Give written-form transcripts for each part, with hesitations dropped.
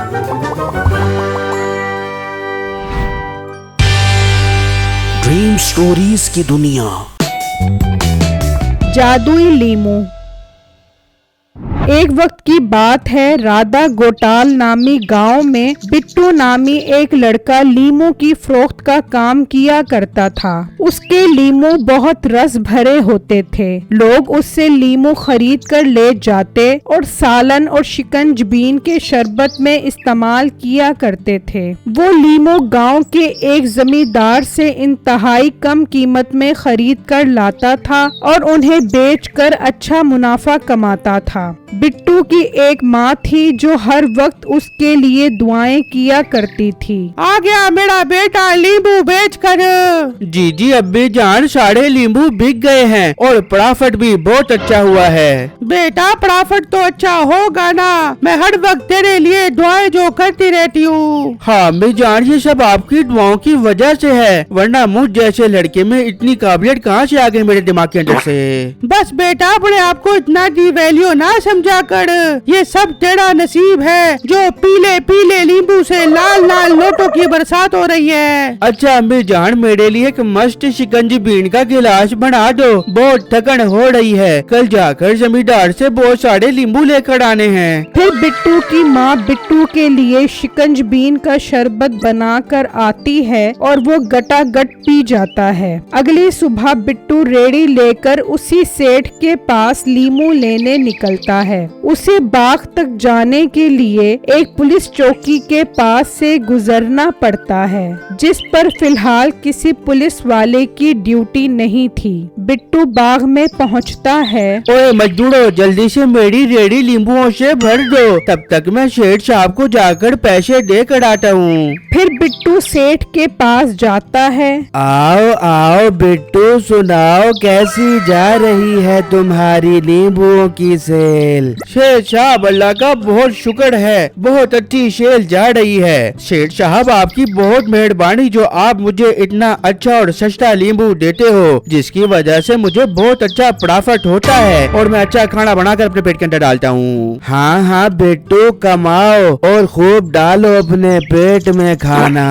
Dream stories की दुनिया। जादुई लीमू। एक वक्त की बात है, राधा गोटाल नामी गांव में बिट्टू नामी एक लड़का लीमू की फरोख्त का काम किया करता था। उसके लीमू बहुत रस भरे होते थे। लोग उससे लीमू खरीद कर ले जाते और सालन और शिकंजबीन के शरबत में इस्तेमाल किया करते थे। वो लीमू गांव के एक जमींदार से इंतहाई कम कीमत में खरीद कर लाता था और उन्हें बेचकर अच्छा मुनाफा कमाता था। बिट्टू की एक माँ थी जो हर वक्त उसके लिए दुआएं किया करती थी। आ गया मेरा बेटा नींबू बेच कर। जी अब्बी जान, सारे नींबू बिक गए हैं और प्रॉफिट भी बहुत अच्छा हुआ है। बेटा प्रॉफिट तो अच्छा होगा ना, मैं हर वक्त तेरे लिए दुआएं जो करती रहती हूँ। हाँ अम्मी जान, ये सब आपकी दुआओं की वजह से है, वरना मुझ जैसे लड़के में इतनी काबिलियत कहाँ से आ गई मेरे दिमाग के अंदर से। बस बेटा अपने आप को इतना दी वैल्यू ना समझा कर, ये सब तेरा नसीब है जो पीले पीले नींबू से लाल लाल नोटों की बरसात हो रही है। अच्छा अम्मी जान, मेरे लिए एक मस्त शिकंजी का गिलास बना दो, बहुत थकन हो रही है, कल जाकर जमींदार से बहुत सारे नींबू लेकर आने हैं। फिर बिट्टू की माँ बिट्टू के लिए शिकंजबीन का शरबत बनाकर आती है और वो गटागट पी जाता है। अगली सुबह बिट्टू रेड़ी लेकर उसी सेठ के पास लीमू लेने निकलता है। उसे बाग तक जाने के लिए एक पुलिस चौकी के पास से गुजरना पड़ता है, जिस पर फिलहाल किसी पुलिस वाले की ड्यूटी नहीं थी। बिट्टू बाग में पहुंचता है। ओए मजदूरों, जल्दी से मेरी रेडी नींबुओं से भर दो, तब तक मैं सेठ साहब को जाकर पैसे दे कर आता हूँ। फिर बिट्टू सेठ के पास जाता है। आओ आओ बिट्टू, सुनाओ कैसी जा रही है तुम्हारी नींबुओं की सेल। सेठ साहब अल्लाह का बहुत शुक्र है, बहुत अच्छी सेल जा रही है। सेठ साहब आपकी बहुत मेहरबानी जो आप मुझे इतना अच्छा और सस्ता नींबू देते हो, जिसकी वजह से मुझे बहुत अच्छा प्रॉफिट होता है और मैं अच्छा खाना बनाकर अपने पेट के अंदर डालता हूँ। हाँ हाँ बिट्टू, कमाओ और खूब डालो अपने पेट में खाना।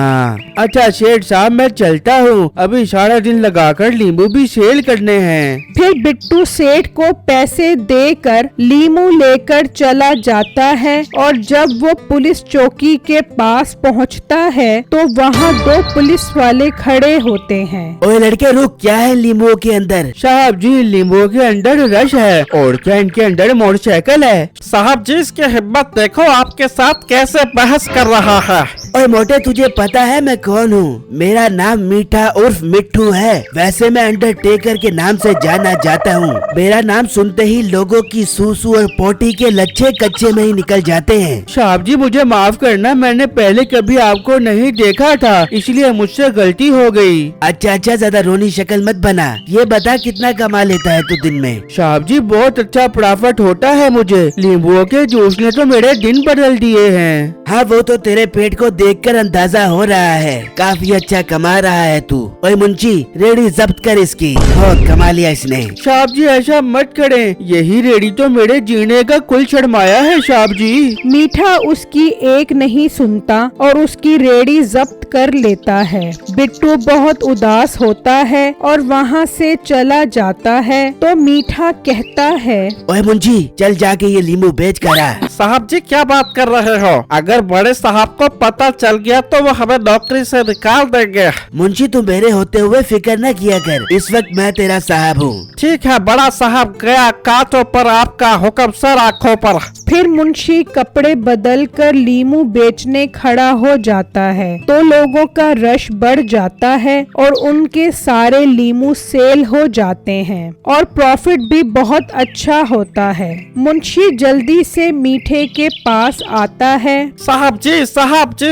अच्छा सेठ साहब मैं चलता हूँ, अभी सारा दिन लगाकर नींबू भी सेल करने हैं। फिर बिट्टू सेठ को पैसे देकर लीमू लेकर चला जाता है और जब वो पुलिस चौकी के पास पहुंचता है तो वहाँ दो पुलिस वाले खड़े होते हैं। ओए लड़के रुक, क्या है लीमू के अंदर? साहब जी नींबू के अंदर रस है और क्या इनके अंदर मोटरसाइकिल है? साहब जी इसकी हिम्मत देखो, आपके साथ कैसे बहस कर रहा है। ओए मोटे, तुझे पता है मैं कौन हूँ? मेरा नाम मीठा उर्फ मिट्ठू है। वैसे मैं अंडरटेकर के नाम से जाना जाता हूँ। मेरा नाम सुनते ही लोगों की सूसू और पोटी के लच्छे कच्चे में ही निकल जाते हैं। साहब जी मुझे माफ करना, मैंने पहले कभी आपको नहीं देखा था, इसलिए मुझसे गलती हो गई। अच्छा ज्यादा रोनी शक्ल मत बना। ये बता कितना कमा लेता है तू दिन में? साहब जी बहुत अच्छा प्रॉफिट होता है मुझे, नींबुओं के जूस ने तो मेरे दिन बदल दिए हैं। हाँ वो तो तेरे पेट को देखकर अंदाजा हो रहा है, काफी अच्छा कमा रहा है तू। ओए मुंशी, रेडी जब्त कर इसकी, बहुत कमा लिया इसने। साहब जी ऐसा मत करें, यही रेडी तो मेरे जीने का कुल शर्माया है साहब जी। मीठा उसकी एक नहीं सुनता और उसकी रेडी जब्त कर लेता है। बिट्टू बहुत उदास होता है और वहाँ से चला जाता है तो मीठा कहता है, ओए मुंशी चल जाके ये लीमू बेच कर आ। साहब जी क्या बात कर रहे हो? अगर बड़े साहब को पता चल गया तो वो हमें नौकरी से निकाल देंगे। मुंशी तू मेरे होते हुए फिक्र न किया कर, इस वक्त मैं तेरा साहब हूँ। ठीक है बड़ा साहब, गया कांटों पर आपका हुक्म, सर आँखों पर। फिर मुंशी कपड़े बदल कर लीमू बेचने खड़ा हो जाता है तो लोगों का रश बढ़ जाता है और उनके सारे लीमू सेल हो जाते हैं और प्रॉफिट भी बहुत अच्छा होता है। मुंशी जल्दी से मीठे के पास आता है। साहब जी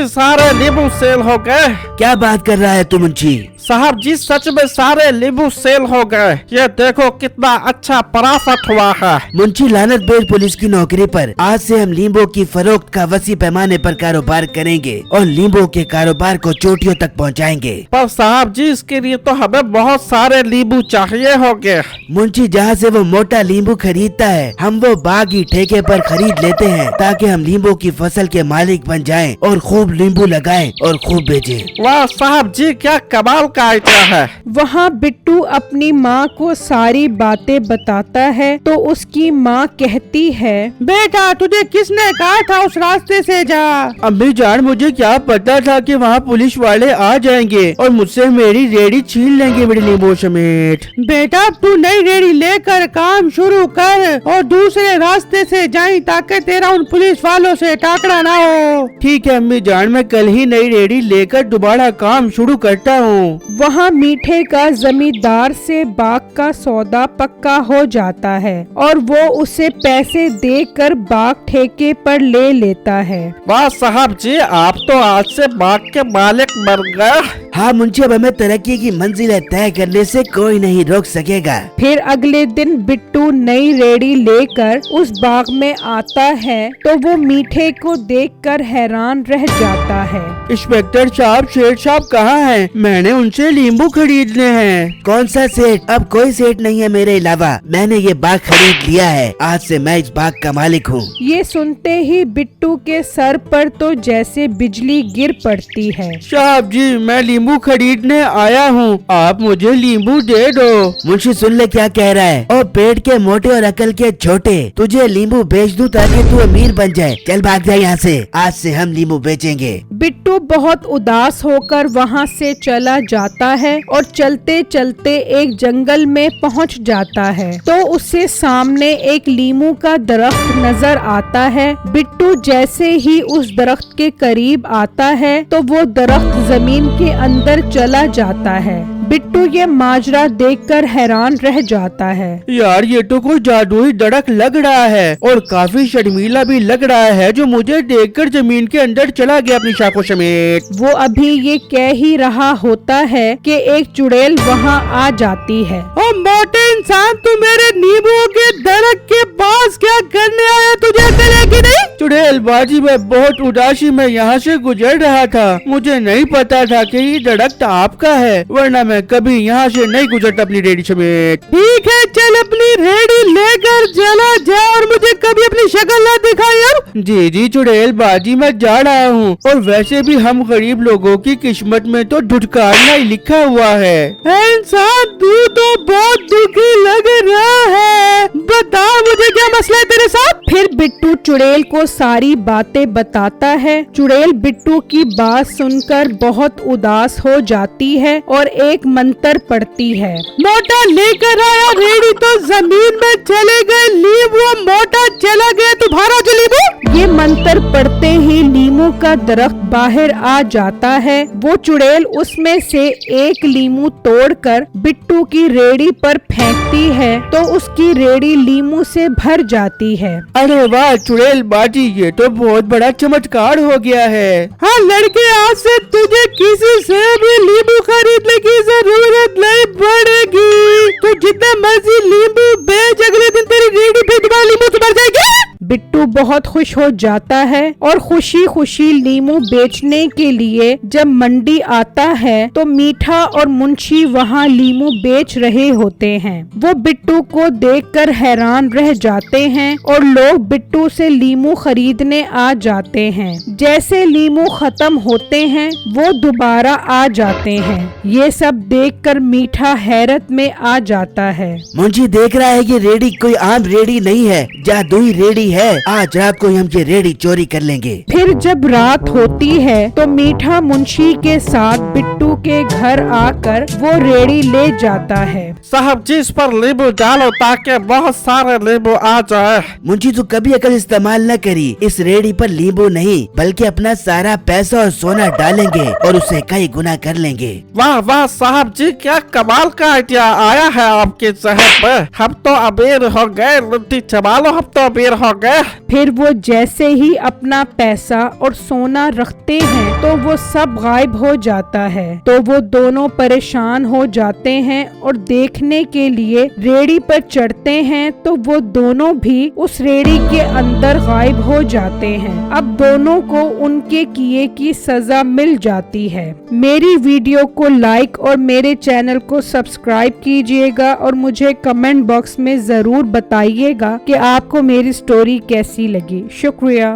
सारे नींबू सेल हो गए। क्या बात कर रहा है तू मुंशी? साहब जी सच में सारे नींबू सेल हो गए। ये देखो कितना अच्छा प्रॉफिट हुआ है। मुंशी लानत बेर पुलिस की नौकरी पर। आज से हम नींबू की फरोख्त का वसी पैमाने पर कारोबार करेंगे और नींबू के कारोबार को चोटियों तक पहुंचाएंगे। पर साहब जी इसके लिए तो हमें बहुत सारे नींबू चाहिए होंगे। मुंशी जहाँ से वो मोटा नींबू खरीदता है हम वो बाग ही ठेके पर खरीद लेते हैं ताकि हम नींबू की फसल के मालिक बन जाएं और खूब नींबू लगाएं और खूब बेचें। वाह साहब जी क्या कमाल का आइडिया है। वहाँ बिट्टू अपनी माँ को सारी बातें बताता है तो उसकी माँ कहती है, बेटा तुझे किसने कहा था उस रास्ते से जा। अम्मी जान मुझे क्या पता था कि वहाँ पुलिस वाले आ जाएंगे और मुझसे मेरी रेडी छीन लेंगे मेरे नींबू समेत। बेटा तू नई रेडी लेकर काम शुरू कर और दूसरे रास्ते से जाई ताकि तेरा उन पुलिस वालों से टाकरा ना हो। ठीक है अम्मी जान मैं कल ही नई रेडी लेकर दोबारा काम शुरू करता हूँ। वहाँ मीठे का जमींदार से बाग का सौदा पक्का हो जाता है और वो उसे पैसे देकर बाग ठेके पर ले लेता है। वाह साहब जी आप तो आज से बाग के मालिक बन गए। हाँ मुंशी अब हमें तरक्की की मंजिलें तय करने से कोई नहीं रोक सकेगा। फिर अगले दिन बिट्टू नई रेडी लेकर उस बाग में आता है तो वो मीठे को देखकर हैरान रह जाता है। इंस्पेक्टर साहब शेठ साहब कहाँ हैं? मैंने उनसे नींबू खरीदने हैं। कौन सा सेठ? अब कोई सेठ नहीं है मेरे अलावा। मैंने ये बाग खरीद लिया है। आज से मैं इस बाग का मालिक हूँ। ये सुनते ही बिट्टू के सर पर तो जैसे बिजली गिर पड़ती है। साहब जी मैं नींबू खरीदने आया हूँ, आप मुझे नींबू दे दो। मुंशी सुन ले क्या कह रहा है। और पेट के मोटे और अकल के छोटे, तुझे नींबू बेच दूं ताकि तू अमीर बन जाए। चल भाग जा यहाँ से। आज से हम नींबू बेचेंगे। बिट्टू बहुत उदास होकर वहाँ से चला जाता है और चलते चलते एक जंगल में पहुँच जाता है तो उसे सामने एक लीमू का दरख्त नजर आता है। बिट्टू जैसे ही उस दरख्त के करीब आता है तो वो दरख्त जमीन के अंदर चला जाता है। बिट्टू ये माजरा देखकर हैरान रह जाता है। यार ये तो कोई जादुई दरख्त लग रहा है और काफी शर्मीला भी लग रहा है जो मुझे देखकर जमीन के अंदर चला गया अपनी शाखों समेत। वो अभी ये कह ही रहा होता है कि एक चुड़ैल वहाँ आ जाती है। ओ मोटे इंसान तू मेरे नींबू के दरख्त के पास क्या करने आया? तुझे अकल है कि नहीं? चुड़ैल बाजी में बहुत उदासी में यहाँ से गुजर रहा था। मुझे नहीं पता था कि ये दरख्त आपका है, वरना मैं कभी यहाँ से नहीं गुजरता अपनी रेडी समेत। ठीक है चल अपनी रेडी लेकर चला जा और मुझे कभी अपनी शक्ल ना दिखाई। अब जी जी चुड़ैल बाजी मैं जा रहा हूँ और वैसे भी हम गरीब लोगों की किस्मत में तो धुटकारना ही लिखा हुआ है। इंसान तू तो बहुत दुखी लग रहा है, बता मुझे क्या मसला है तेरे साथ? फिर बिट्टू चुड़ैल को सारी बातें बताता है। चुड़ैल बिट्टू की बात सुनकर बहुत उदास हो जाती है और एक मंत्र पढ़ती है। मोटा लेकर आया रेडी तो जमीन में चले गए नींबू, मोटा चला गया तुम्हारा जो नींबू। ये मंत्र पढ़ते ही नींबू का दरख्त बाहर आ जाता है। वो चुड़ैल उसमें से एक नींबू तोड़कर बिट्टू की रेडी पर फेंकती है तो उसकी रेडी नींबू से भर जाती है। अरे वाह चुड़ैल बाजी ये तो बहुत बड़ा चमत्कार हो गया है। हाँ लड़के आज से तुझे किसी से भी नींबू खरीदने की जरूरत नहीं पड़ेगी। तू जितना मर्जी नींबू बेच, अगले दिन तेरी रेडी पे दोबारा नींबू से भर जाएगी। बिट्टू बहुत खुश हो जाता है और खुशी खुशी नींबू बेचने के लिए जब मंडी आता है तो मीठा और मुंशी वहाँ नींबू बेच रहे होते हैं। वो बिट्टू को देखकर हैरान रह जाते हैं और लोग बिट्टू से नींबू खरीदने आ जाते हैं। जैसे नींबू खत्म होते हैं वो दोबारा आ जाते हैं। ये सब देखकर मीठा हैरत में आ जाता है। मुंशी देख रहा है कि रेडी कोई आम रेडी नहीं है, जादुई रेडी है। आज रात को हम ये रेडी चोरी कर लेंगे। फिर जब रात होती है तो मीठा मुंशी के साथ बिट्टू के घर आकर वो रेडी ले जाता है। साहब जी इस पर नींबू डालो ताकि बहुत सारे नींबू आ जाए। मुंशी तू कभी अकल इस्तेमाल न करी। इस रेडी पर नींबू नहीं बल्कि अपना सारा पैसा और सोना डालेंगे और उसे कई गुना कर लेंगे। वाह वाह साहब जी क्या कमाल का आइडिया आया है आपके जहन में। हम तो अमीर हो गए, लुट्टी चबालो हम तो अमीर हो गए। फिर वो जैसे ही अपना पैसा और सोना रखते हैं तो वो सब गायब हो जाता है। तो वो दोनों परेशान हो जाते हैं और देखने के लिए रेड़ी पर चढ़ते हैं तो वो दोनों भी उस रेड़ी के अंदर गायब हो जाते हैं। अब दोनों को उनके किए की सजा मिल जाती है। मेरी वीडियो को लाइक और मेरे चैनल को सब्सक्राइब कीजिएगा और मुझे कमेंट बॉक्स में जरूर बताइएगा कि आपको मेरी स्टोरी कैसी लगी। शुक्रिया।